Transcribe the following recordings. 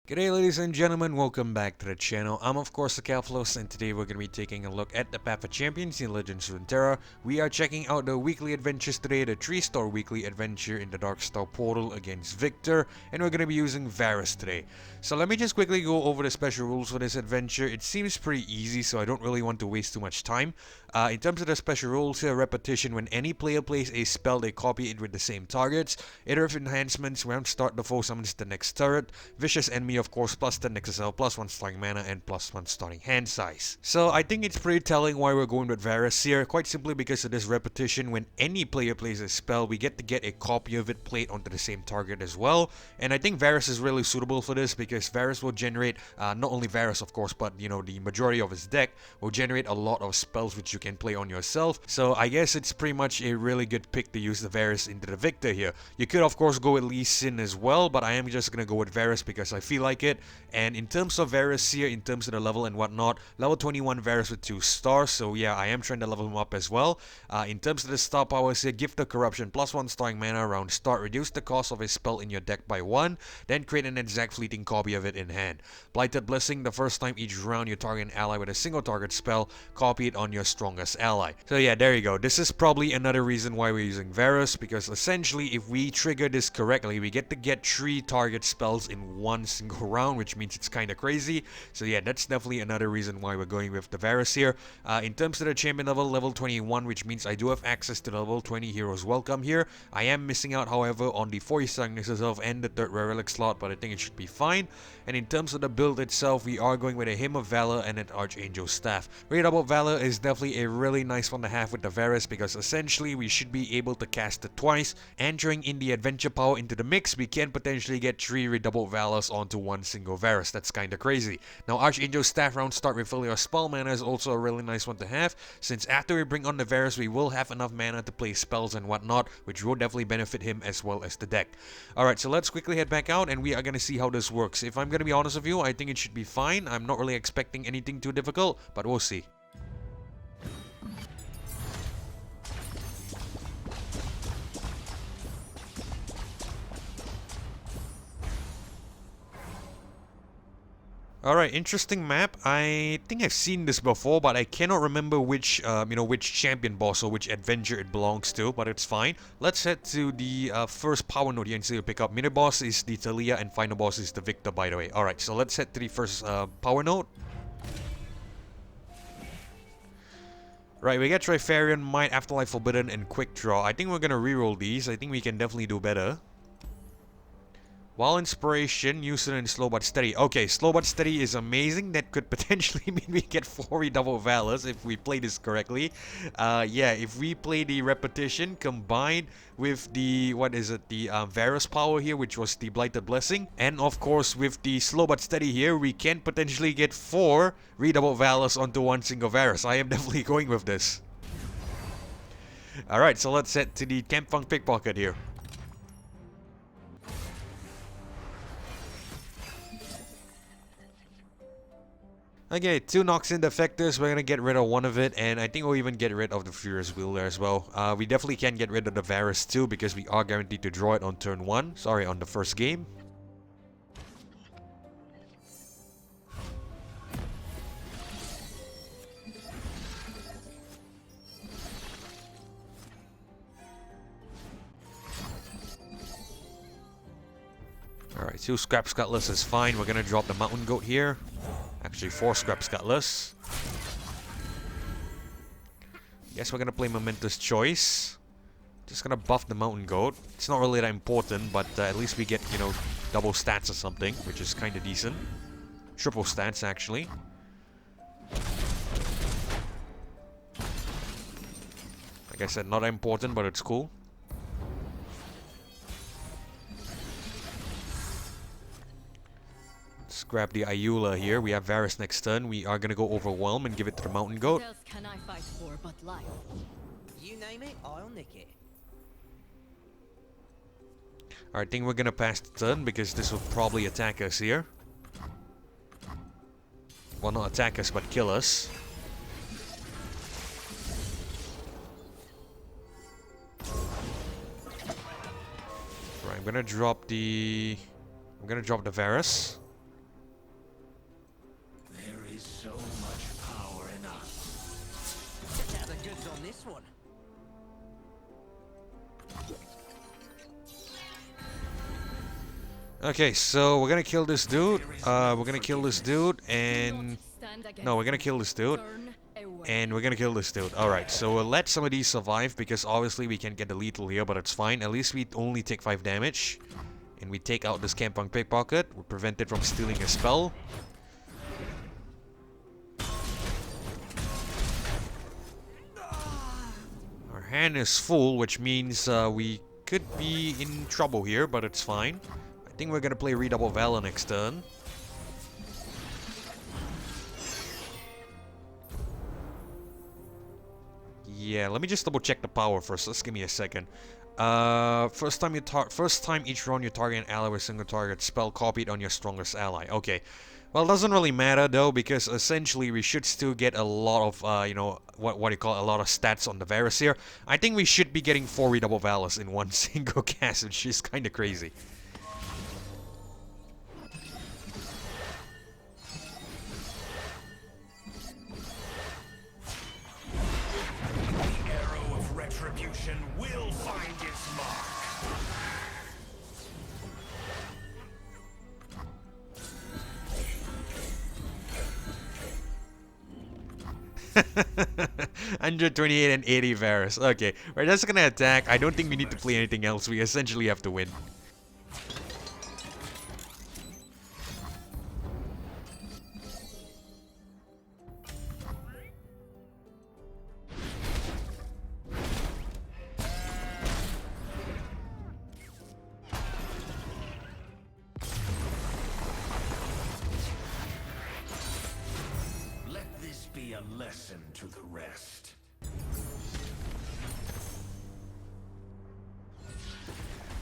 G'day ladies and gentlemen, welcome back to the channel. I'm of course the Calflos, and today we're going to be taking a look at the Path of Champions in Legends Runeterra. We are checking out the weekly adventures today, the 3-star weekly adventure in the Darkstar portal against Viktor, and we're going to be using Vaarus today. So let me just quickly go over the special rules for this adventure. It seems pretty easy, so I don't really want to waste too much time. In terms of the special rules here, repetition: when any player plays a spell, they copy it with the same targets. Iterative enhancements: round start, the foe summons the next turret. Vicious enemy, of course, plus 10 Nexus L, plus 1 starting mana, and plus 1 starting hand size. So I think it's pretty telling why we're going with Vaarus here, quite simply because of this repetition. When any player plays a spell, we get to get a copy of it played onto the same target as well. And I think Vaarus is really suitable for this because Vaarus will generate, not only Vaarus of course, but the majority of his deck will generate a lot of spells which you can play on yourself. So I guess it's pretty much a really good pick to use the Vaarus into the Viktor here. You could of course go with Lee Sin as well, but I am just gonna go with Vaarus because I feel like it. And in terms of Vaarus here, in terms of the level and whatnot, level 21 Vaarus with 2 stars, so yeah, I am trying to level him up as well. In terms of the star powers here, Gift of Corruption, plus 1 starting mana around start, reduce the cost of a spell in your deck by 1, then create an exact fleeting copy of it in hand. Blighted Blessing: the first time each round you target an ally with a single target spell, copy it on your strongest ally. So yeah, there you go. This is probably another reason why we're using Vaarus, because essentially if we trigger this correctly, we get to get 3 target spells in one single round, which means it's kind of crazy. So yeah, that's definitely another reason why we're going with the Vaarus here. In terms of the champion level 21, which means I do have access to the level 20 heroes welcome here. I am missing out, however, on the 4-star Nexus Elf and the 3rd Relic slot, but I think it should be fine. And in terms of the build itself, we are going with a Hymn of Valor and an Archangel Staff. Readable Valor is definitely a really nice one to have with the Vaarus, because essentially we should be able to cast it twice, and throwing in the adventure power into the mix, we can potentially get 3 redoubled Valors onto one single Vaarus. That's kinda crazy. Now Archangel Staff round start refill your spell mana is also a really nice one to have, since after we bring on the Vaarus we will have enough mana to play spells and whatnot, which will definitely benefit him as well as the deck. Alright, so let's quickly head back out and we are gonna see how this works. If I'm gonna be honest with you, I think it should be fine. I'm not really expecting anything too difficult, but we'll see. Alright, interesting map. I think I've seen this before, but I cannot remember which, which champion boss or which adventure it belongs to, but it's fine. Let's head to the first power node here and see what we pick up. Mini boss is the Taliyah and final boss is the Viktor, by the way. Alright, so let's head to the first power node. Right, we get Trifarian, Might, Afterlife Forbidden, and Quick Draw. I think we're gonna reroll these. I think we can definitely do better. While Inspiration, use it in Slow But Steady. Okay, Slow But Steady is amazing. That could potentially mean we get 4 redouble Valors if we play this correctly. Yeah, if we play the repetition combined with the, the Vaarus power here, which was the Blighted Blessing, and of course with the Slow But Steady here, we can potentially get 4 redouble Valors onto one single Vaarus. I am definitely going with this. Alright, so let's head to the Chempunk Pickpocket here. Okay, 2 knocks in the Defectors. We're gonna get rid of one of it, and I think we'll even get rid of the Furious Wheel there as well. We definitely can get rid of the Vaarus too, because we are guaranteed to draw it on turn 1. Sorry, on the first game. Alright, 2 Scrap Cutlass is fine. We're gonna drop the Mountain Goat here. Actually, 4 Scrap Cutlass. Guess we're gonna play Momentous Choice. Just gonna buff the Mountain Goat. It's not really that important, but at least we get, double stats or something, which is kinda decent. Triple stats, actually. Like I said, not that important, but it's cool. Let's grab the Ayula here. We have Vaarus next turn. We are gonna go Overwhelm and give it to the Mountain Goat. What else can I fight for but life? You name it, I'll nick it. Alright, I think we're gonna pass the turn because this will probably attack us here. Well, not attack us, but kill us. Right, I'm gonna drop the Vaarus. Okay, so we're gonna kill this dude. We're gonna kill this dude, and no, we're gonna kill this dude, and we're gonna kill this dude. All right, so we'll let some of these survive because obviously we can't get the lethal here, but it's fine. At least we only take 5 damage, and we take out this Chempunk Pickpocket. We're prevented from stealing a spell. Our hand is full, which means we could be in trouble here, but it's fine. I think we're gonna play Redouble Valor next turn. Yeah, let me just double check the power first. Just give me a second. First time each round you target an ally with a single target spell copied on your strongest ally. Okay. Well, it doesn't really matter though, because essentially we should still get a lot of, you know, what do you call it, a lot of stats on the Vaarus here. I think we should be getting 4 Redouble Valors in one single cast, which is kind of crazy. Will find its mark. 128 and 80 Vaarus. Okay, we're just gonna attack. I don't think we need to play anything else. We essentially have to win. A lesson to the rest.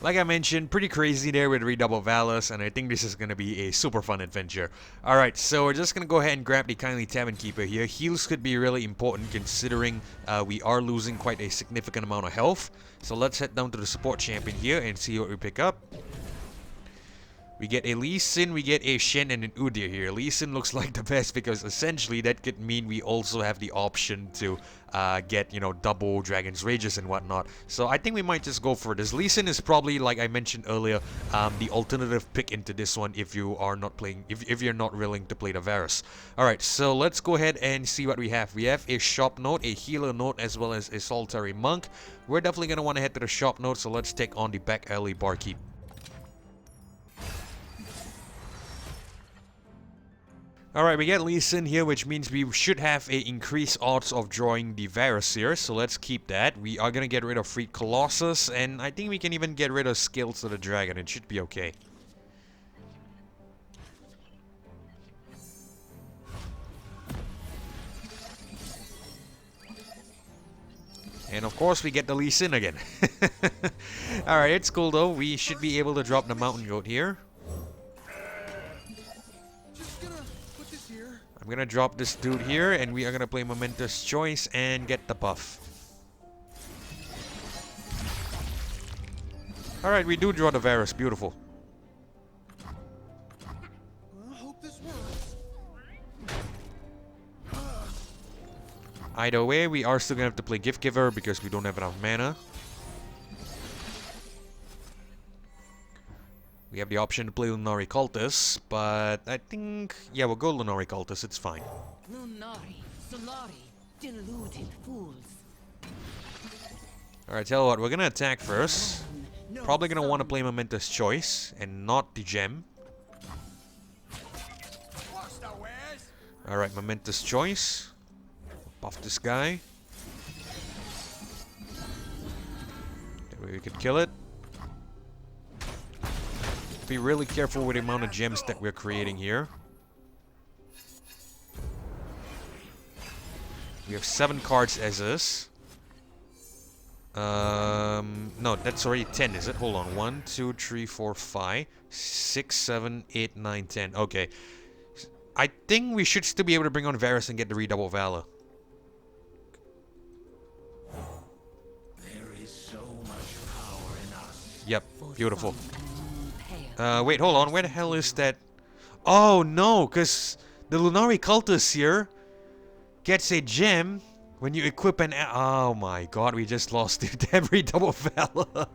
Like I mentioned, pretty crazy there with Redouble Valors, and I think this is going to be a super fun adventure. Alright, so we're just going to go ahead and grab the Kindly Tavern Keeper here. Heals could be really important considering we are losing quite a significant amount of health. So let's head down to the support champion here and see what we pick up. We get a Lee Sin, we get a Shen, and an Udyr here. Lee Sin looks like the best because essentially that could mean we also have the option to get, you know, double Dragon's Rages and whatnot. So I think we might just go for this. Lee Sin is probably, like I mentioned earlier, the alternative pick into this one if you are not playing, if you're not willing to play the Vaarus. Alright, so let's go ahead and see what we have. We have a Shop Note, a Healer Note, as well as a Solitary Monk. We're definitely going to want to head to the Shop Note, so let's take on the Backalley Barkeep. Alright, we get Lee Sin here, which means we should have a increased odds of drawing the Vaarus here, so let's keep that. We are gonna get rid of Freed Colossus, and I think we can even get rid of Scales of the Dragon. It should be okay. And of course we get the Lee Sin again. Alright, it's cool though. We should be able to drop the Mountain Goat here. I'm gonna drop this dude here, and we are gonna play Momentous Choice and get the buff. Alright, we do draw the Vaarus. Beautiful. I hope this works. Either way, we are still gonna have to play Gift Giver because we don't have enough mana. We have the option to play Lunari Cultist, but I think, yeah, we'll go Lunari Cultist, it's fine. Lunari, Solari, deluded fools. Alright, tell you what, we're gonna attack first. Probably gonna want to play Momentous Choice, and not the gem. Alright, Momentous Choice. Buff this guy. That way we could kill it. Be really careful with the amount of gems that we're creating here. We have 7 cards as is. No, that's already 10, is it? Hold on. 1, 2, 3, 4, 5, 6, 7, 8, 9, 10. Okay. I think we should still be able to bring on Vaarus and get the Redouble Valor. There is so much power in us. Yep, beautiful. Wait, hold on. Where the hell is that? Oh, no, because the Lunari Cultist here gets a gem when you equip an... Oh, my God. We just lost it. Every double valor.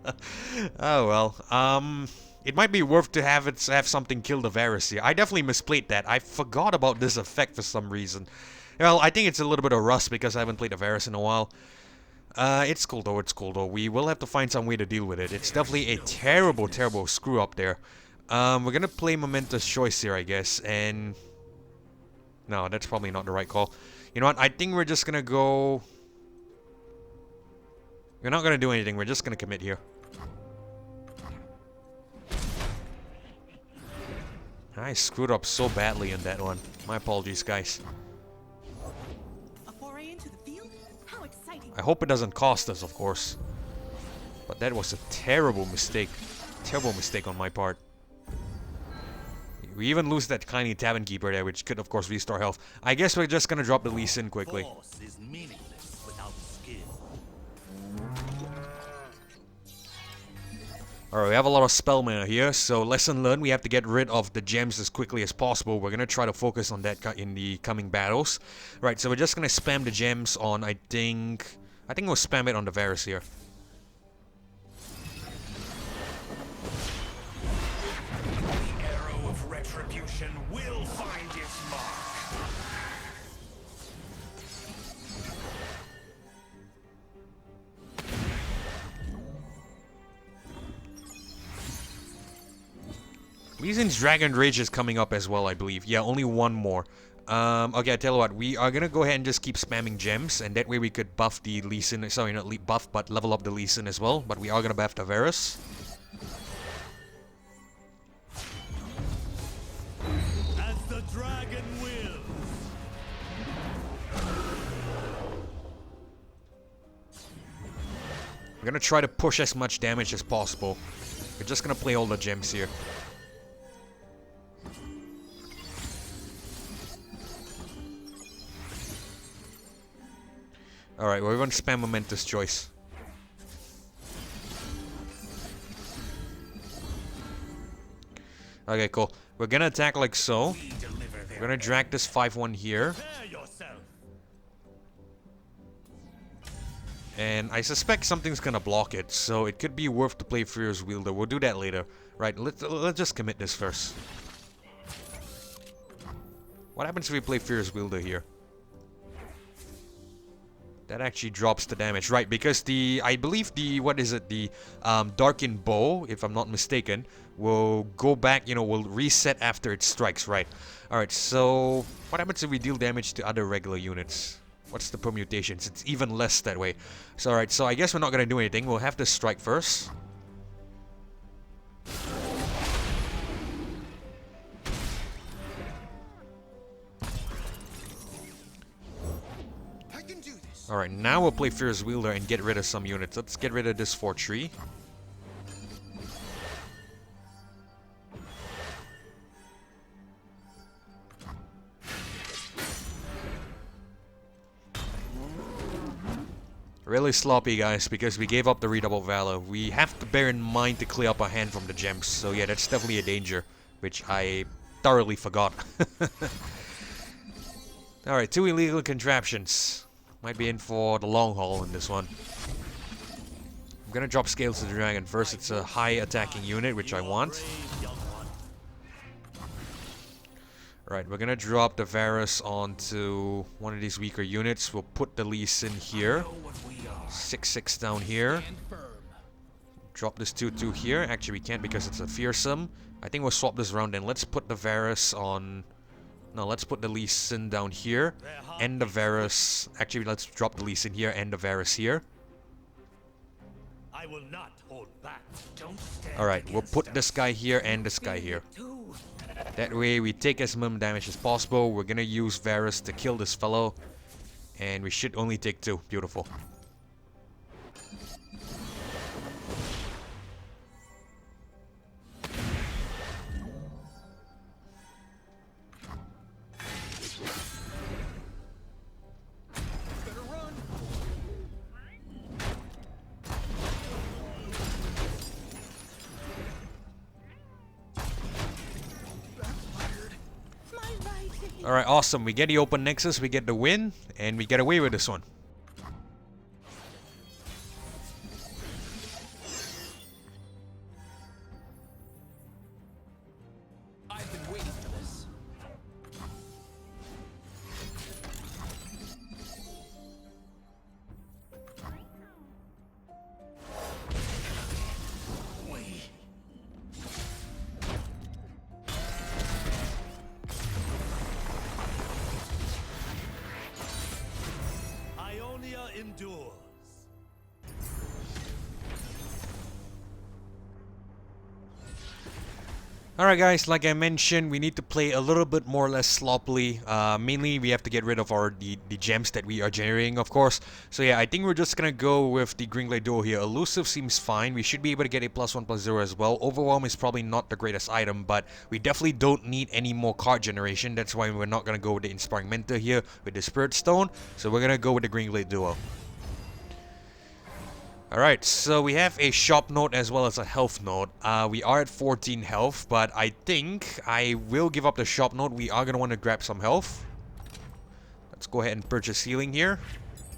Oh, well. It might be worth to have something kill the Vaarus here. I definitely misplayed that. I forgot about this effect for some reason. Well, I think it's a little bit of rust because I haven't played the Vaarus in a while. It's cool though, it's cool though. We will have to find some way to deal with it. It's definitely a terrible, terrible screw up there. We're gonna play Momentous Choice here, I guess, and... No, that's probably not the right call. You know what, I think we're just gonna go... We're not gonna do anything, we're just gonna commit here. I screwed up so badly in that one. My apologies, guys. A foray into the field? How exciting! I hope it doesn't cost us, of course. But that was a terrible mistake. Terrible mistake on my part. We even lose that tiny Tavern Keeper there, which could, of course, restore health. I guess we're just gonna drop the Lee Sin quickly. Force is meaningless without skill. Alright, we have a lot of spell mana here, so lesson learned, we have to get rid of the gems as quickly as possible. We're gonna try to focus on that in the coming battles. Right, so we're just gonna spam the gems on, I think we'll spam it on the Vaarus here. The arrow of retribution will find its mark. Lee Sin's Dragon Rage is coming up as well, I believe. Yeah, only one more. Okay, I tell you what, we are gonna go ahead and just keep spamming gems, and that way we could buff the Lee Sin, sorry, not buff, but level up the Lee Sin as well, but we are gonna buff the Vaarus. As the dragon wills. We're gonna try to push as much damage as possible. We're just gonna play all the gems here. Alright, we're going to spam Momentous Choice. Okay, cool. We're gonna attack like so. We're gonna drag this 5-1 here. And I suspect something's gonna block it, so it could be worth to play Furious Wielder. We'll do that later. Right, let's just commit this first. What happens if we play Furious Wielder here? That actually drops the damage, right? Because I believe the Darkened Bow, if I'm not mistaken, will go back, will reset after it strikes, right? Alright, so what happens if we deal damage to other regular units? What's the permutations? It's even less that way. So alright, so I guess we're not gonna do anything. We'll have to strike first. Alright, now we'll play Fierce Wielder and get rid of some units. Let's get rid of this 4-3. Really sloppy, guys, because we gave up the Redoubled Valor. We have to bear in mind to clear up our hand from the gems. So yeah, that's definitely a danger, which I thoroughly forgot. Alright, 2 illegal contraptions. Might be in for the long haul in this one. I'm gonna drop Scales to the Dragon first. It's a high attacking unit, which I want. Right, we're gonna drop the Vaarus onto one of these weaker units. We'll put the Lee Sin here. 6-6 down here. Drop this 2-2 here. Actually, we can't because it's a fearsome. I think we'll swap this around then. Let's put the Vaarus on... No, let's put the Lee Sin down here. And the Vaarus... Actually, let's drop the Lee Sin here and the Vaarus here. I will not hold back. Alright, we'll put this guy here and this guy here. That way we take as minimum damage as possible. We're gonna use Vaarus to kill this fellow. And we should only take 2. Beautiful. Alright, awesome. We get the open Nexus, we get the win, and we get away with this one. endures. Alright guys, like I mentioned, we need to play a little bit more or less sloppily. Mainly we have to get rid of the gems that we are generating, of course. So yeah, I think we're just gonna go with the Green Glade Duo here. Elusive seems fine. We should be able to get a +1/+0 as well. Overwhelm is probably not the greatest item, but we definitely don't need any more card generation. That's why we're not gonna go with the Inspiring Mentor here with the Spirit Stone. So we're gonna go with the Green Glade Duo. Alright, so we have a shop node as well as a health node. We are at 14 health, but I think I will give up the shop node. We are going to want to grab some health. Let's go ahead and purchase healing here.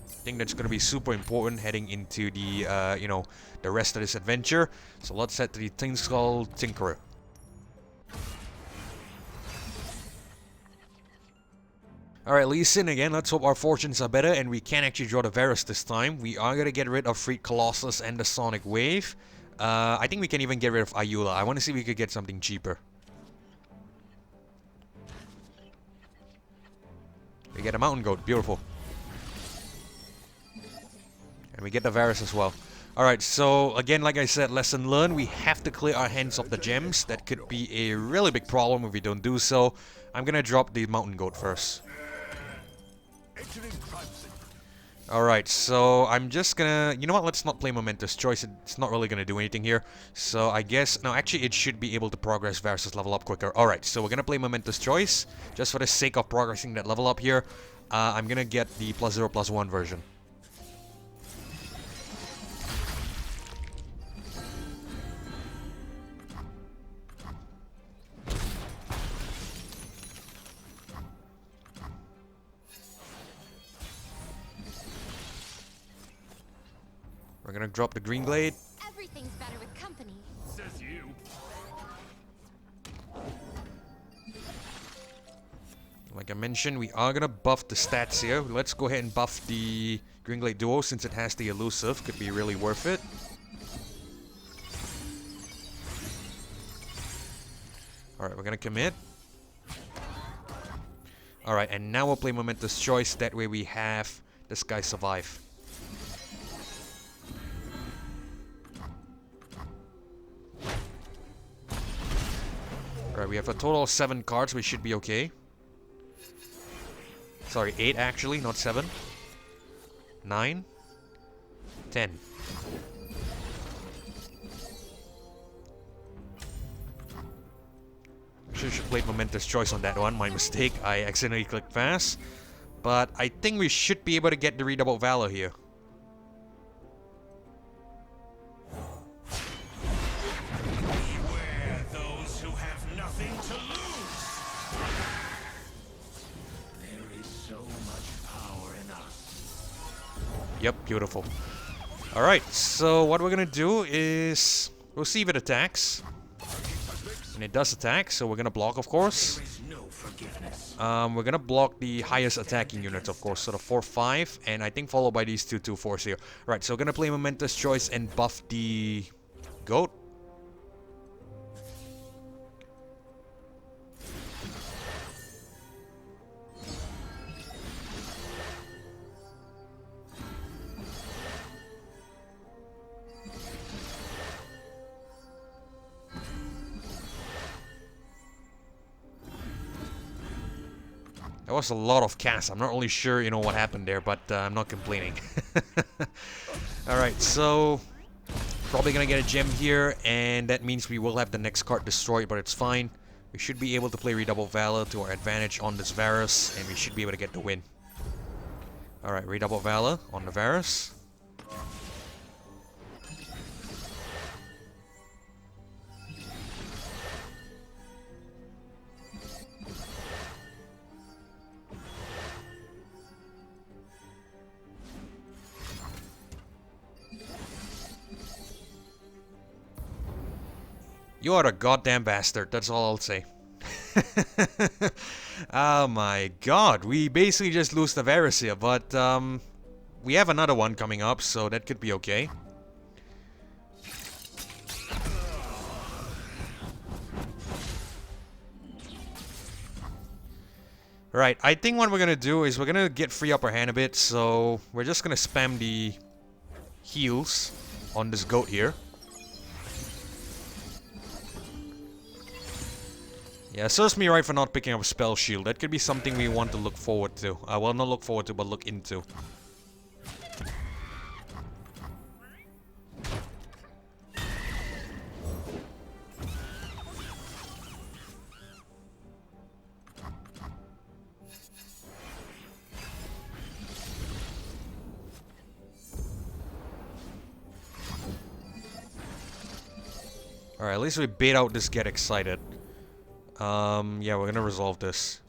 I think that's going to be super important heading into the, you know, the rest of this adventure. So let's head to the Tinskull Tinkerer. Alright, Lee Sin again. Let's hope our fortunes are better and we can actually draw the Vaarus this time. We are going to get rid of Freed Colossus and the Sonic Wave. I think we can even get rid of Ayula. I want to see if we could get something cheaper. We get a Mountain Goat. Beautiful. And we get the Vaarus as well. Alright, so again, like I said, lesson learned. We have to clear our hands of the gems. That could be a really big problem if we don't do so. I'm going to drop the Mountain Goat first. Alright, so I'm just gonna... You know what? Let's not play Momentous Choice. It's not really gonna do anything here. So I guess... No, actually it should be able to progress versus level up quicker. Alright, so we're gonna play Momentous Choice. Just for the sake of progressing that level up here. I'm gonna get the +0/+1 version. We're gonna drop the Green Glade. Everything's better with company. Says you. Like I mentioned, we are gonna buff the stats here. Let's go ahead and buff the Green Glade Duo since it has the elusive. Could be really worth it. Alright, we're gonna commit. Alright, and now we'll play Momentous Choice. That way we have this guy survive. Alright, we have a total of 7 cards. We should be okay. Sorry, 8 actually, not 7. 9. 10. Should have played Momentous Choice on that one. My mistake. I accidentally clicked fast. But I think we should be able to get the Redoubled Valor here. Beware those who have nothing to lose. There is so much power in us. Yep, beautiful. Alright, so what we're gonna do is... We'll see if it attacks. And it does attack, so we're gonna block, of course. There is no forgiveness. We're gonna block the highest attacking units, of course. So the 4/5, and I think followed by these 2/4s here. Right, so we're gonna play Momentous Choice and buff the goat. That was a lot of cast. I'm not really sure, you know, what happened there, but I'm not complaining. Alright, so... Probably gonna get a gem here, and that means we will have the next card destroyed, but it's fine. We should be able to play Redoubled Valor to our advantage on this Vaarus, and we should be able to get the win. Alright, Redoubled Valor on the Vaarus. You are a goddamn bastard, that's all I'll say. Oh my god, we basically just lose the Vaarus here, but we have another one coming up, so that could be okay. Right, I think what we're gonna do is we're gonna get free upper hand a bit, so we're just gonna spam the heals on this goat here. Yeah, it serves me right for not picking up Spell Shield. That could be something we want to look forward to. Well, not look forward to, but look into. Alright, at least we bait out this get excited. Yeah, we're gonna resolve this.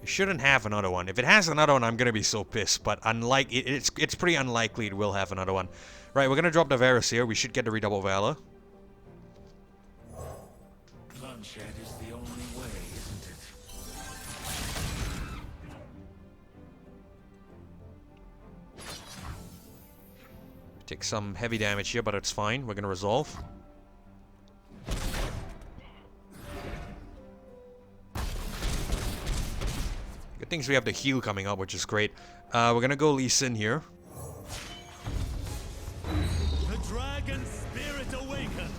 It shouldn't have another one. If it has another one, I'm gonna be so pissed. But it's pretty unlikely it will have another one. Right, we're gonna drop the Vaarus here. We should get the redouble valor. Bloodshed is the only way, isn't it? Take some heavy damage here, but it's fine. We're gonna resolve. Good things we have the heal coming up, which is great. We're gonna go Lee Sin here. The dragon spirit awakens.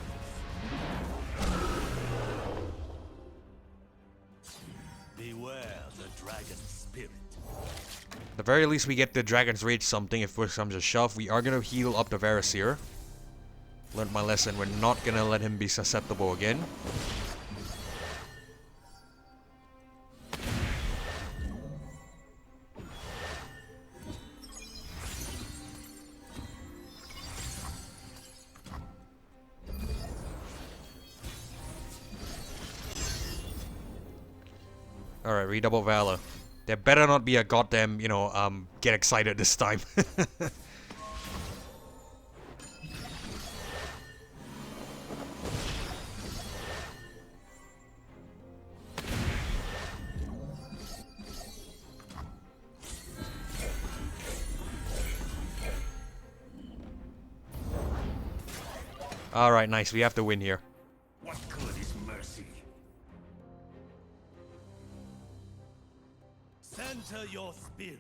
Beware the dragon spirit. At the very least, we get the Dragon's Rage something if push comes to shove. We are gonna heal up the Vaarus here. Learned my lesson. We're not gonna let him be susceptible again. Alright, redouble valor. There better not be a goddamn, you know, get excited this time. Alright, nice. We have to win here. What good is mercy? Center your spirit.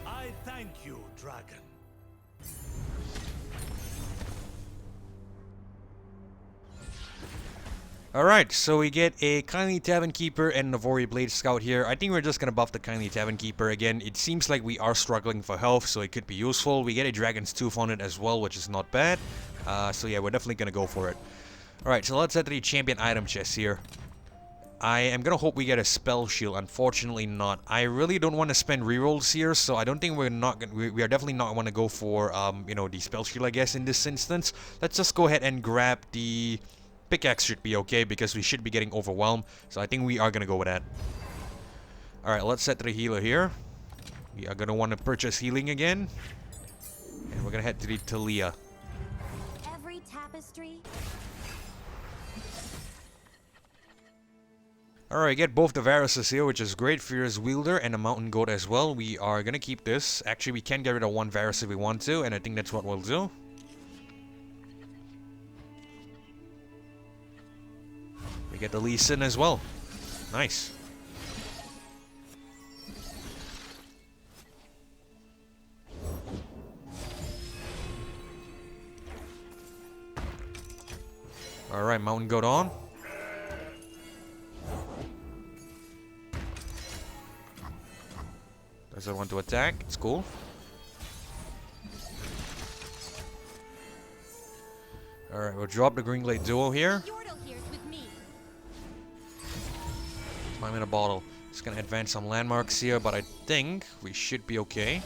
I thank you, dragon. Alright, so we get a Kindly Tavern Keeper and Navori Blade Scout here. I think we're just gonna buff the Kindly Tavern Keeper again. It seems like we are struggling for health, so it could be useful. We get a Dragon's Tooth on it as well, which is not bad. So yeah, we're definitely gonna go for it. Alright, so let's head to the champion item chest here. I am gonna hope we get a Spell Shield. Unfortunately not. I really don't want to spend rerolls here, so I don't think we're not gonna, we are definitely not want to go for you know, the Spell Shield, I guess, in this instance. Let's just go ahead and grab the pickaxe. Should be okay because we should be getting overwhelmed, so I think we are gonna go with that. Alright, let's set the healer here. We are gonna want to purchase healing again, and we're gonna head to the Taliyah. Every tapestry. Alright, get both the Vaaruses here, which is great. Fierce Wielder and a Mountain Goat as well. We are gonna keep this. Actually, we can get rid of one Vaarus if we want to, and I think that's what we'll do. We get the Lee Sin as well. Nice. Alright, Mountain Goat on. Doesn't want to attack. It's cool. Alright, we'll drop the Green Glade Duo here. Yordle here's with me. Time in a bottle. Just gonna advance some landmarks here, but I think we should be okay.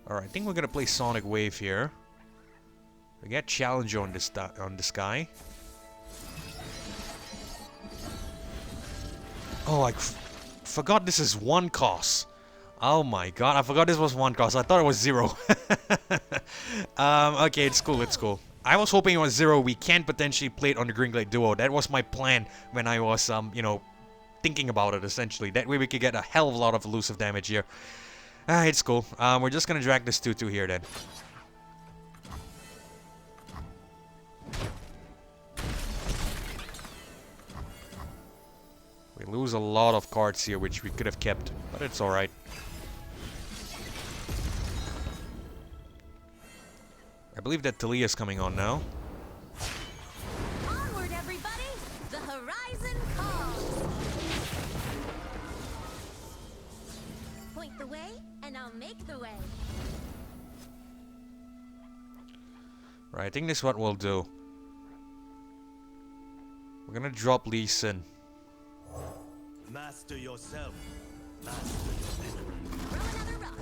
Alright, I think we're gonna play Sonic Wave here. We get Challenger on this guy. Oh, I forgot this is one cost. Oh my god, I forgot this was 1 cost. I thought it was 0. Okay, it's cool, it's cool. I was hoping it was 0. We can potentially play it on the Green Glade Duo. That was my plan when I was, you know, thinking about it, essentially. That way we could get a hell of a lot of elusive damage here. It's cool. We're just gonna drag this 2-2 here then. We lose a lot of cards here, which we could have kept, but it's alright. I believe that Taliyah is coming on now. Onward, everybody! The horizon calls! Point the way, and I'll make the way. Right, I think this is what we'll do. We're gonna drop Lee Sin. Master yourself. Master your enemy. Throw another rock.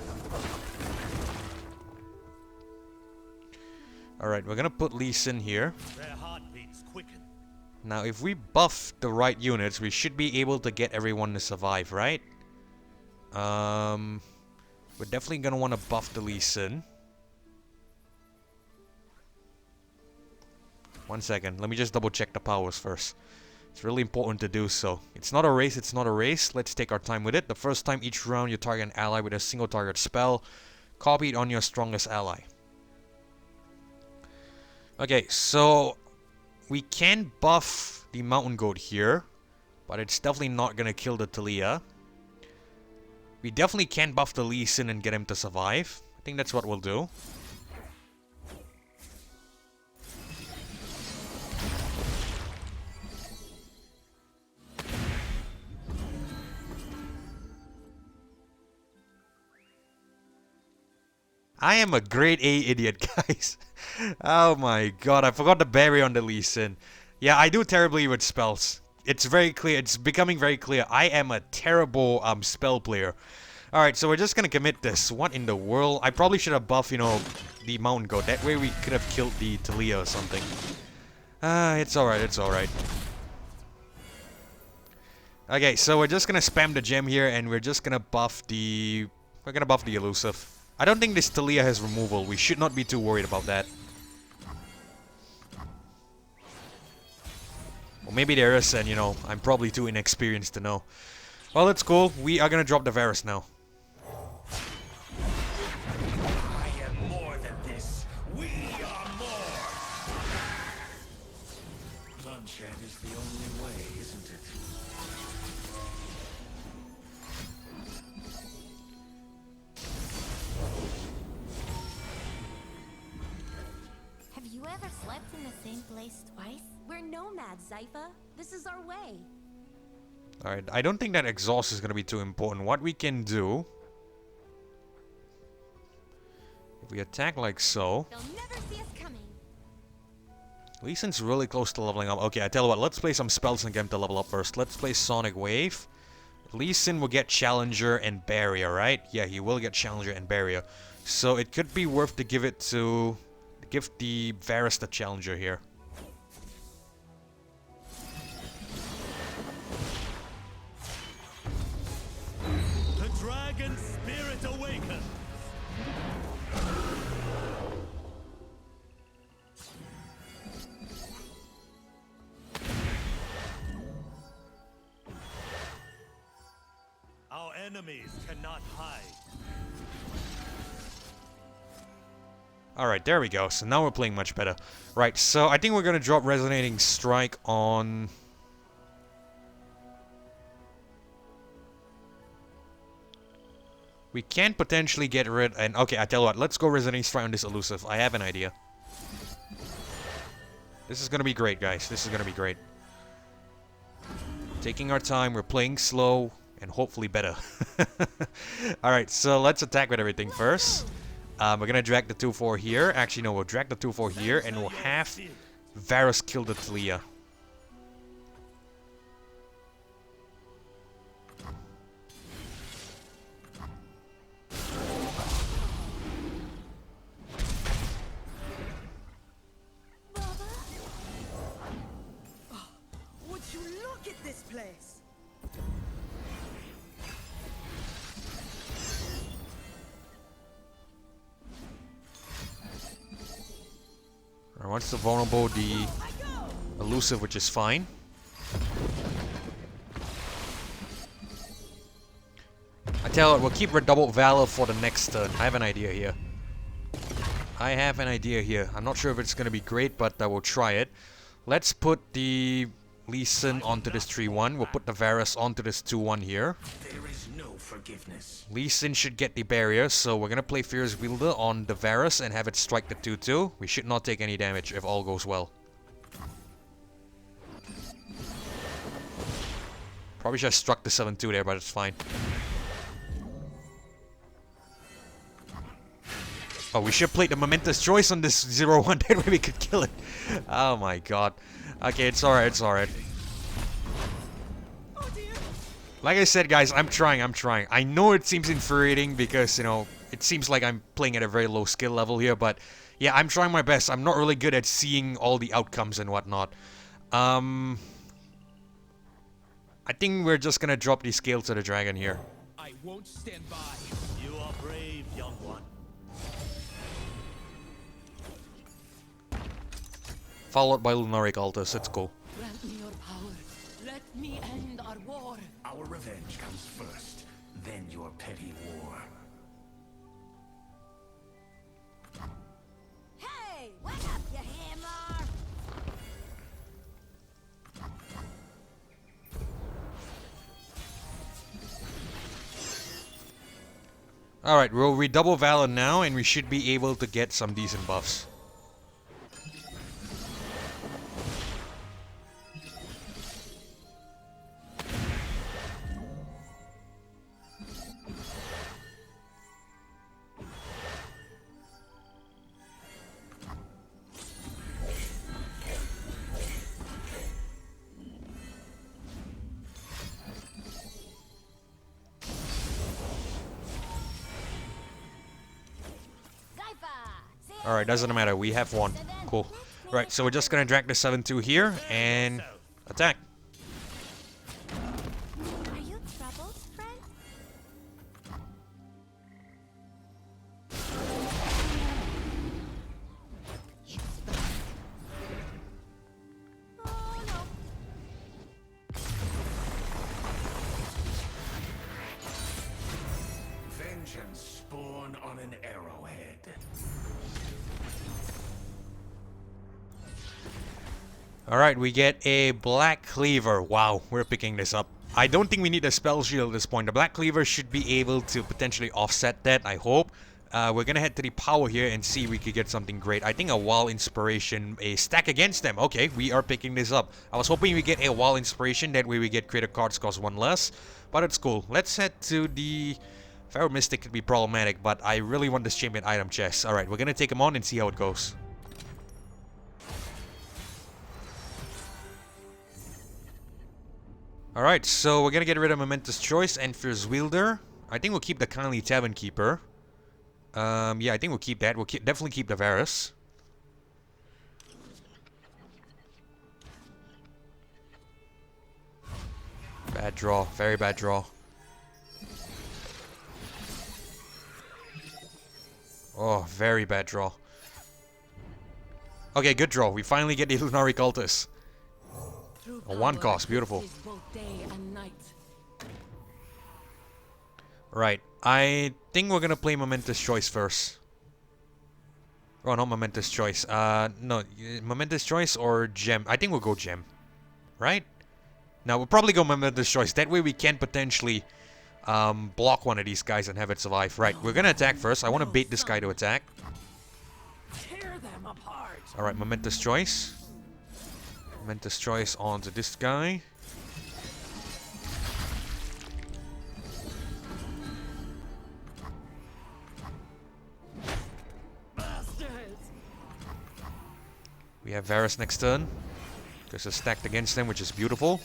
Alright, we're gonna put Lee Sin here. Their heartbeats quicken. Now, if we buff the right units, we should be able to get everyone to survive, right? We're definitely gonna want to buff the Lee Sin. 1 second, let me just double check the powers first. It's really important to do so. It's not a race, it's not a race. Let's take our time with it. The first time each round you target an ally with a single target spell, copy it on your strongest ally. Okay, so we can buff the Mountain Goat here, but it's definitely not gonna kill the Taliyah. We definitely can buff the Lee Sin and get him to survive. I think that's what we'll do. I am a grade A idiot, guys. Oh my god, I forgot the berry on the Lee Sin. Yeah, I do terribly with spells. It's very clear, it's becoming very clear. I am a terrible spell player. Alright, so we're just gonna commit this. What in the world? I probably should have buffed, you know, the Mountain Goat. That way we could have killed the Taliyah or something. It's alright, it's alright. Okay, so we're just gonna spam the gem here and we're just gonna buff the... We're gonna buff the elusive. I don't think this Taliyah has removal. We should not be too worried about that. Well, maybe there is, and you know, I'm probably too inexperienced to know. Well, it's cool. We are gonna drop the Vaarus now. I am more than this. We are more. Bloodshed is the only way, isn't it? Have you ever slept in the same place twice? We're nomads, Zypha. This is our way. Alright, I don't think that exhaust is gonna be too important. What we can do... If we attack like so... They'll never see us coming. Lee Sin's really close to leveling up. Okay, I tell you what, let's play some spells and get him to level up first. Let's play Sonic Wave. Lee Sin will get Challenger and Barrier, right? Yeah, he will get Challenger and Barrier. So it could be worth to give it to... Give the Vaarus the Challenger here. The dragon spirit awakens. Our enemies cannot hide. Alright, there we go. So now we're playing much better. Right, so I think we're gonna drop Resonating Strike on... We can potentially get rid... And okay, I tell you what, let's go Resonating Strike on this elusive. I have an idea. This is gonna be great, guys. This is gonna be great. Taking our time, we're playing slow, and hopefully better. Alright, so let's attack with everything first. We're gonna drag the 2-4 here. Actually, no, we'll drag the 2-4 here, and we'll have Vaarus kill the Taliyah. Would you look at this place? Alright, once the vulnerable, the elusive, which is fine. I tell you, we'll keep Redoubled Valor for the next turn. I have an idea here. I'm not sure if it's gonna be great, but I will try it. Let's put the Lee Sin onto this 3-1. We'll put the Vaarus onto this 2-1 here. There is no forgiveness. Lee Sin should get the barrier, so we're gonna play Fierce Wielder on the Vaarus and have it strike the 2-2. We should not take any damage if all goes well. Probably should have struck the 7-2 there, but it's fine. Oh, we should play the Momentous Choice on this 0-1, that way we could kill it. Oh my god. Okay, it's alright, it's alright. Like I said, guys, I'm trying. I know it seems infuriating because, you know, it seems like I'm playing at a very low skill level here, but yeah, I'm trying my best. I'm not really good at seeing all the outcomes and whatnot. I think we're just gonna drop the scale to the dragon here. I won't stand by. You are brave, young one. Followed by Lunaric Altus, it's cool. Grant me your power. Let me end our war. Our revenge comes first, then your petty war. Hey, wake up, you hammer! Alright, we'll redouble Valor now and we should be able to get some decent buffs. Alright, doesn't matter. We have one. Cool. Right, so we're just gonna drag the 7-2 here and attack. Are you troubled, friend? Oh no. Vengeance spawn on an arrowhead. Alright, we get a Black Cleaver. Wow, we're picking this up. I don't think we need a Spell Shield at this point. The Black Cleaver should be able to potentially offset that, I hope. We're gonna head to the power here and see if we could get something great. I think a Wild Inspiration, a stack against them. Okay, we are picking this up. I was hoping we get a Wild Inspiration, that way we get creative cards cost 1 less. But it's cool. Let's head to the... Pharaoh Mystic could be problematic, but I really want this champion item chest. Alright, we're gonna take him on and see how it goes. Alright, so we're gonna get rid of Momentous Choice and Fierce Wielder. I think we'll keep the Kindly Tavern Keeper. Yeah, I think we'll keep that. We'll definitely keep the Vaarus. Bad draw. Very bad draw. Oh, very bad draw. Okay, good draw. We finally get the Lunaric Altus. A 1 cost, beautiful. Right, I think we're gonna play Momentous Choice first. Oh, not Momentous Choice. No, Momentous Choice or Gem. I think we'll go Gem. Right? Now, we'll probably go Momentous Choice. That way we can potentially block one of these guys and have it survive. Right, we're gonna attack first. I want to bait this guy to attack. Alright, Momentous Choice. Momentous Choice onto this guy. We have Vaarus next turn. There's a stacked against them, which is beautiful.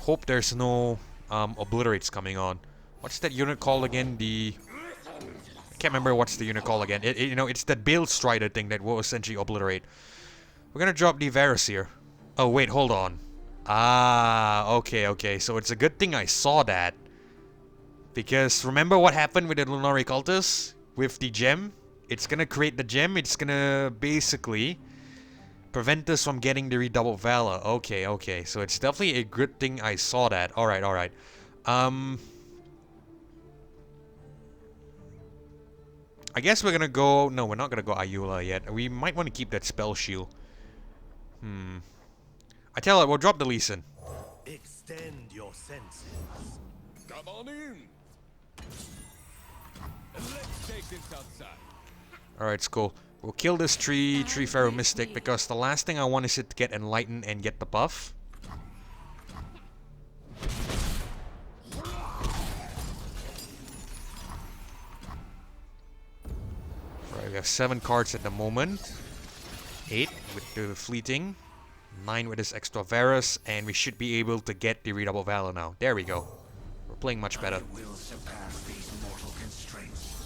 Hope there's no obliterates coming on. What's that unit called again? I can't remember what's the unit called again. You know, it's that Bale Strider thing that will essentially obliterate. We're gonna drop the Vaarus here. Oh wait, hold on. Ah, okay. So it's a good thing I saw that. Because remember what happened with the Lunaric Altus? With the gem? it's gonna create the gem. It's gonna basically prevent us from getting the redoubled valor. Okay, okay. So it's definitely a good thing I saw that. Alright, alright. I guess we're gonna go... No, we're not gonna go Ayula yet. We might want to keep that spell shield. I tell you, we'll drop the Lee Sin. Extend your senses. Come on in. And let's take this outside. Alright, it's cool. We'll kill this tree Pharaoh Mystic because the last thing I want is it to get enlightened and get the buff. Alright, we have 7 cards at the moment. 8 with the fleeting. 9 with this extra Vaarus, and we should be able to get the redouble valor now. There we go. We're playing much better. I will surpass these mortal constraints.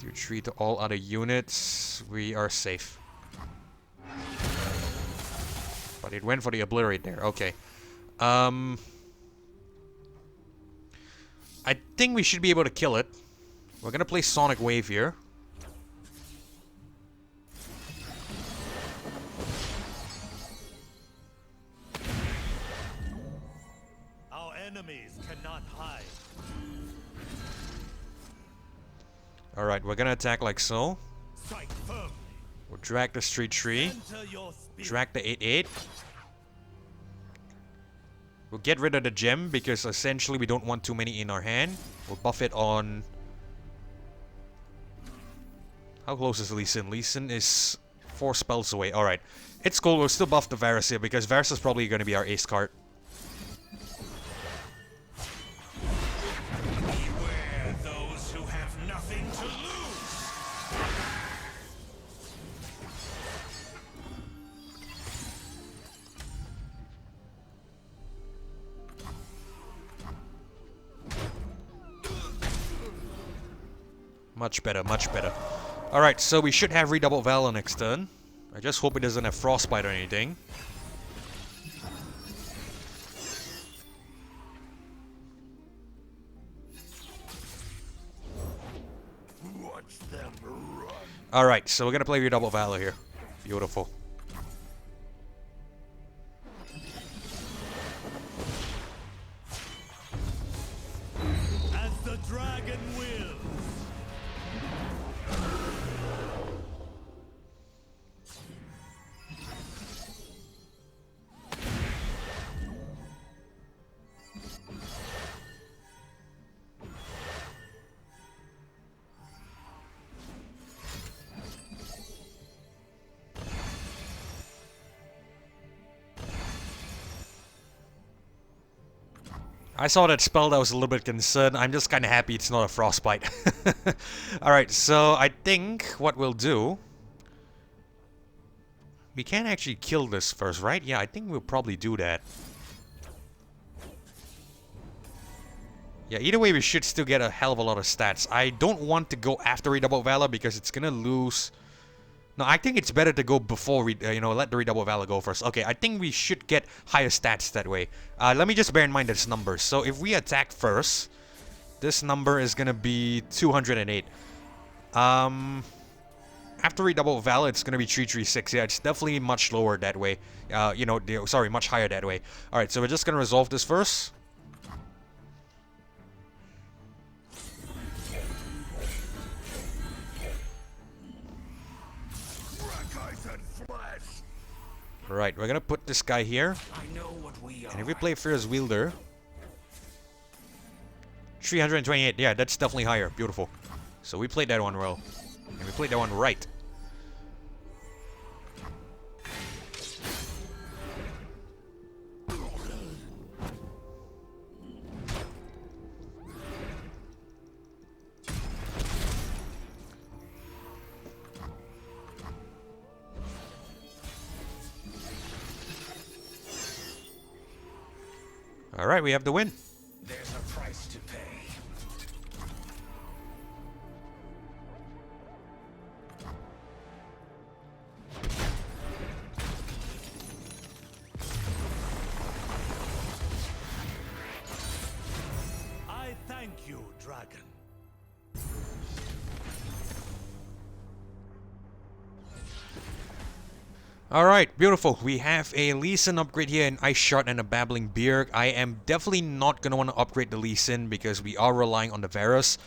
Do 3 to all other units. We are safe. But it went for the obliterate there. Okay. I think we should be able to kill it. We're gonna play Sonic Wave here. Our enemies cannot hide. Alright, we're gonna attack like so. Strike firmly. We'll drag the street tree. Enter your speed. Drag the 8-8. We'll get rid of the gem because essentially we don't want too many in our hand. We'll buff it on... How close is Lee Sin? Lee Sin is 4 spells away. Alright. It's cool. We'll still buff the Vaarus here because Vaarus is probably going to be our ace card. Beware those who have nothing to lose. Much better, much better. Alright, so we should have redoubled valor next turn. I just hope it doesn't have frostbite or anything. Watch them run. Alright, so we're gonna play redoubled valor here. Beautiful. As the dragon wills. I saw that spell, that was a little bit concerned. I'm just kind of happy it's not a frostbite. Alright, so I think what we'll do... We can actually kill this first, right? Yeah, I think we'll probably do that. Yeah, either way we should still get a hell of a lot of stats. I don't want to go after Redouble Valor because it's gonna lose... No, I think it's better to go before, you know, let the Redouble Valor go first. Okay, I think we should get higher stats that way. Let me just bear in mind this number. So if we attack first, this number is gonna be 208. After Redouble Valor, it's gonna be 336. Yeah, it's definitely much lower that way. You know, sorry, much higher that way. Alright, so we're just gonna resolve this first. Right, we're gonna put this guy here. I know what we are. And if we play Fierce Wielder... 328, yeah, that's definitely higher. Beautiful. So we played that one well. And we played that one right. Alright, we have the win. There's a price to pay. I thank dragon. Alright, beautiful. We have a Lee Sin upgrade here, an Ice Shard and a Babbling Beard. I am definitely not going to want to upgrade the Lee Sin because we are relying on the Vaarus.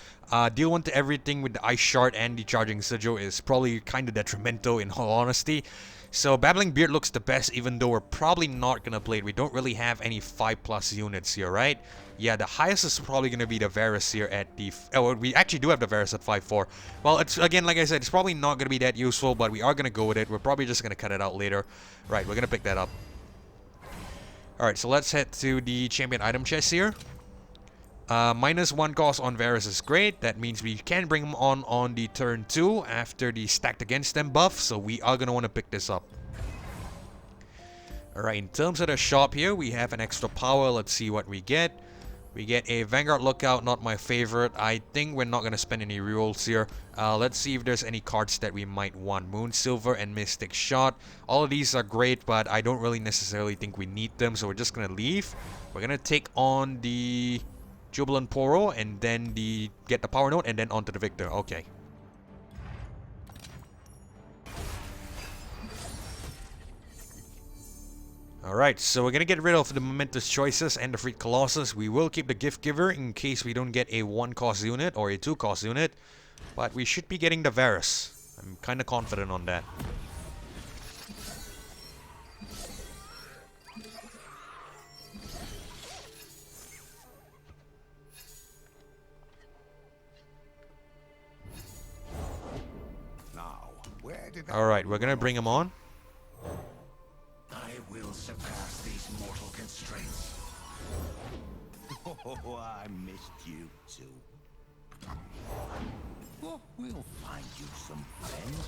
Deal 1 to everything with the Ice Shard and the Charging Sigil is probably kind of detrimental in all honesty. So Babbling Beard looks the best even though we're probably not going to play it. We don't really have any 5+ units here, right? Yeah, the highest is probably going to be the Vaarus here at the... Oh, we actually do have the Vaarus at 5-4. Well, it's again, like I said, it's probably not going to be that useful, but we are going to go with it. We're probably just going to cut it out later. Right, we're going to pick that up. Alright, so let's head to the champion item chest here. -1 cost on Vaarus is great. That means we can bring him on the turn 2 after the stacked against them buff. So we are going to want to pick this up. Alright, in terms of the shop here, we have an extra power. Let's see what we get. We get a Vanguard Lookout, not my favorite. I think we're not going to spend any rerolls here. Let's see if there's any cards that we might want. Moon Silver and Mystic Shot. All of these are great, but I don't really necessarily think we need them. So we're just going to leave. We're going to take on the Jubilant Poro and then get the Power Node and then onto the Viktor. Okay. Alright, so we're gonna get rid of the Momentous Choices and the Freed Colossus. We will keep the Gift Giver in case we don't get a 1-cost unit or a 2-cost unit. But we should be getting the Vaarus. I'm kinda confident on that. Alright, we're gonna bring him on. I will surpass these mortal constraints. Oh, I missed you too. Oh, we'll find you some friends.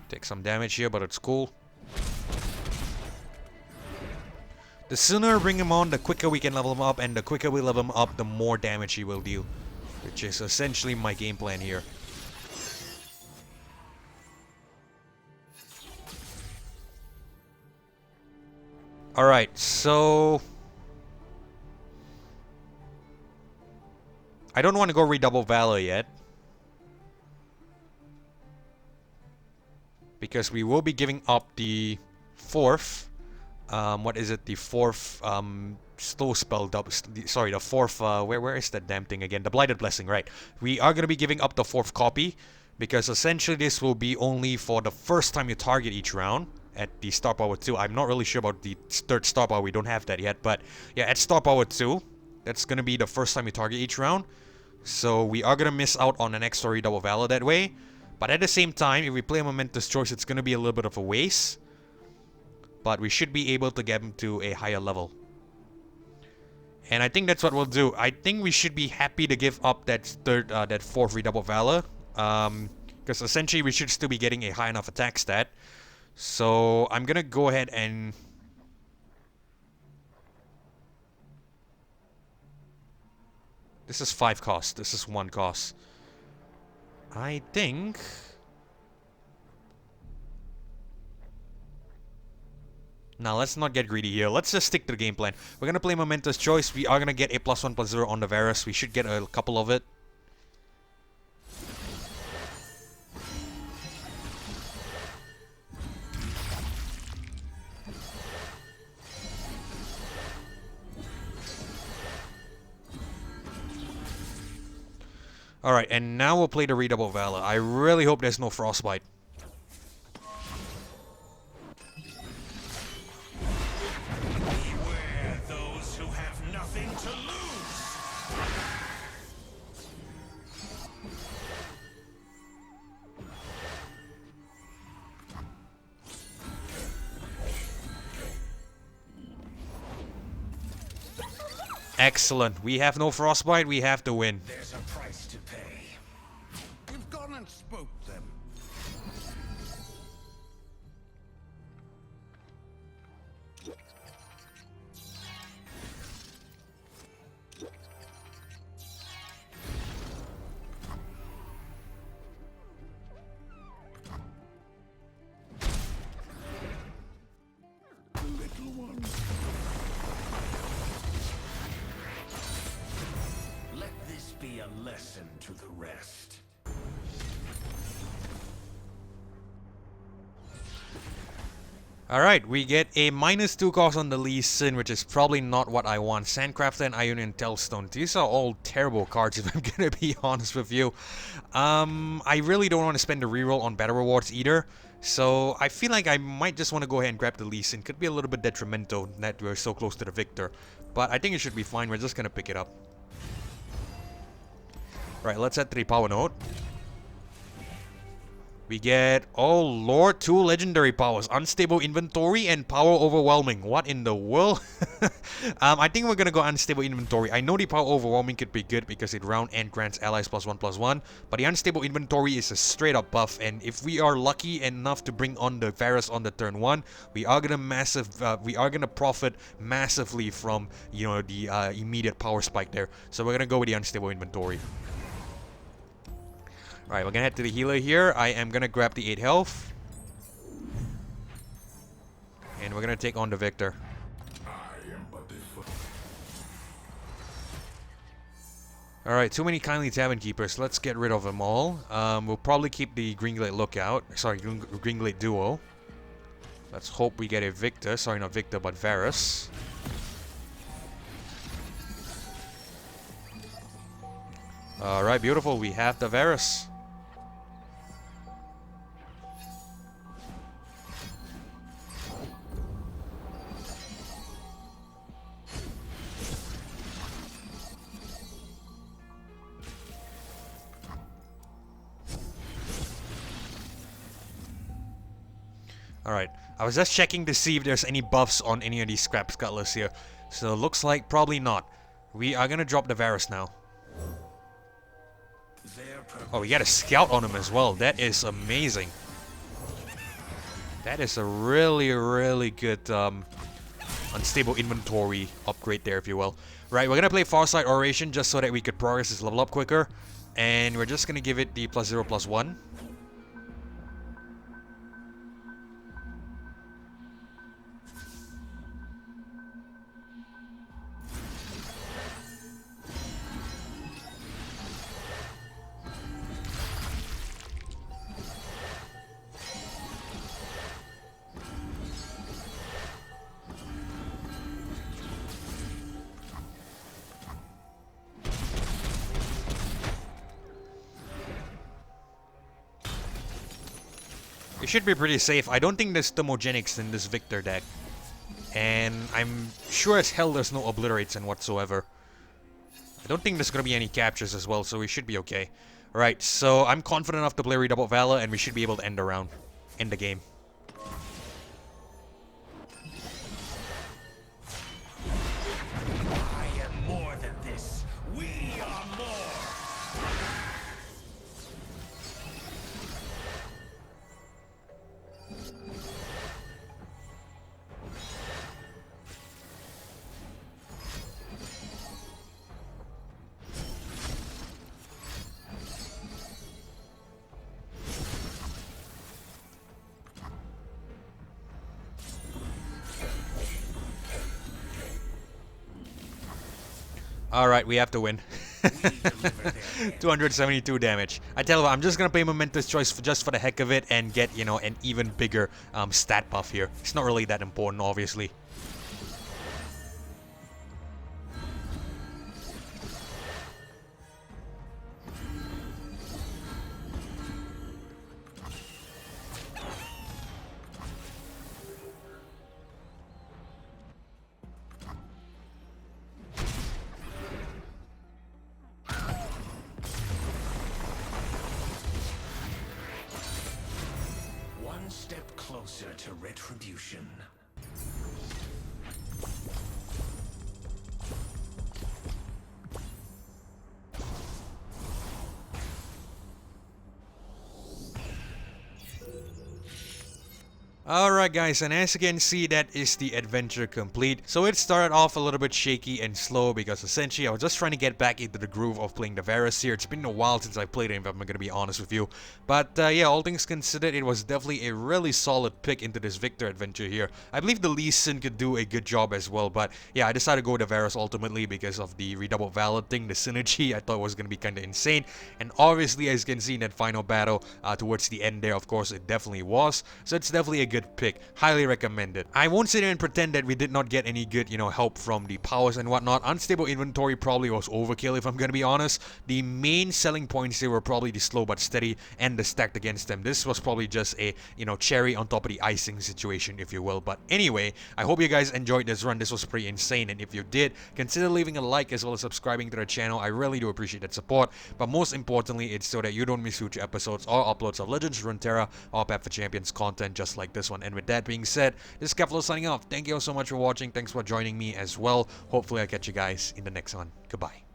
Take some damage here, but it's cool. The sooner we bring him on, the quicker we can level him up, and the quicker we level him up, the more damage he will deal. Which is essentially my game plan here. Alright, so... I don't want to go redouble Valor yet. Because we will be giving up the 4th. What is it? The 4th slow spell double... Sorry, the 4th... where is that damn thing again? The Blighted Blessing, right. We are going to be giving up the 4th copy. Because essentially this will be only for the first time you target each round. At the Star Power 2. I'm not really sure about the 3rd Star Power. We don't have that yet. But yeah, at Star Power 2, that's going to be the first time you target each round. So we are going to miss out on an extra redouble Valor that way. But at the same time, if we play a Momentous Choice, it's going to be a little bit of a waste. But we should be able to get him to a higher level. And I think that's what we'll do. I think we should be happy to give up that 4th redouble Valor. Because essentially we should still be getting a high enough attack stat. So I'm gonna go ahead and this is 5 cost. This is 1 cost. I think now let's not get greedy here. Let's just stick to the game plan. We're gonna play Momentous Choice. We are gonna get a +1/+0 on the Vaarus. We should get a couple of it. Alright, and now we'll play the redouble Valor. I really hope there's no Frostbite. Beware those who have nothing to lose. Excellent. We have no Frostbite. We have to win. There's a price to pay. You've gone and spooked them. Little one. Let a lesson to the rest. Alright, we get a -2 cost on the Lee Sin, which is probably not what I want. Sandcrafter and Ionian Telstone. These are all terrible cards, if I'm gonna be honest with you. I really don't want to spend the reroll on battle rewards either. So I feel like I might just want to go ahead and grab the Lee Sin. Could be a little bit detrimental that we're so close to the Viktor. But I think it should be fine. We're just gonna pick it up. Right, let's head to the power node. We get, oh lord, 2 legendary powers. Unstable Inventory and Power Overwhelming. What in the world? I think we're gonna go Unstable Inventory. I know the Power Overwhelming could be good because it round and grants allies +1/+1. But the Unstable Inventory is a straight up buff. And if we are lucky enough to bring on the Vaarus on the turn 1, we are gonna profit massively from, you know, the immediate power spike there. So we're gonna go with the Unstable Inventory. Alright, we're gonna head to the healer here. I am gonna grab the 8 health. And we're gonna take on the Viktor. Alright, too many kindly tavern keepers. Let's get rid of them all. We'll probably keep the Greenglade lookout. Sorry, Greenglade duo. Let's hope we get a Viktor. Sorry, not Viktor, but Vaarus. Alright, beautiful. We have the Vaarus. Alright, I was just checking to see if there's any buffs on any of these scrap scuttlers here. So looks like probably not. We are gonna drop the Vaarus now. Oh, we got a scout on him as well. That is amazing. That is a really, really good unstable inventory upgrade there, if you will. Right, we're gonna play Farsight Oration just so that we could progress this level up quicker. And we're just gonna give it the +0/+1. It should be pretty safe. I don't think there's thermogenics in this Viktor deck. And I'm sure as hell there's no obliterates in whatsoever. I don't think there's gonna be any captures as well, so we should be okay. Alright, so I'm confident enough to play Redoubled Valor, and we should be able to end the game. I am more than this. We are more. Alright, we have to win. 272 damage. I tell you what, I'm just gonna play Momentous Choice just for the heck of it and get, you know, an even bigger stat buff here. It's not really that important, obviously. One step closer to retribution. Alright guys, and as you can see, that is the adventure complete. So it started off a little bit shaky and slow because essentially I was just trying to get back into the groove of playing the Vaarus here. It's been a while since I played it, if I'm gonna be honest with you. But yeah, all things considered, it was definitely a really solid pick into this Viktor adventure here. I believe the Lee Sin could do a good job as well, but yeah, I decided to go with the Vaarus ultimately because of the redoubled valid thing, the synergy. I thought was gonna be kinda insane. And obviously, as you can see in that final battle, towards the end there, of course, it definitely was. So it's definitely a good pick. Highly recommended. I won't sit here and pretend that we did not get any good, help from the powers and whatnot. Unstable inventory probably was overkill, if I'm gonna be honest. The main selling points here were probably the slow but steady and the stacked against them. This was probably just a, cherry on top of the icing situation, if you will. But anyway, I hope you guys enjoyed this run. This was pretty insane, and if you did, consider leaving a like as well as subscribing to the channel. I really do appreciate that support, but most importantly, it's so that you don't miss future episodes or uploads of Legends, Runeterra, or Path for Champions content just like this one. And with that being said, this is Keflo signing off. Thank you all so much for watching. Thanks for joining me as well. Hopefully I'll catch you guys in the next one. Goodbye.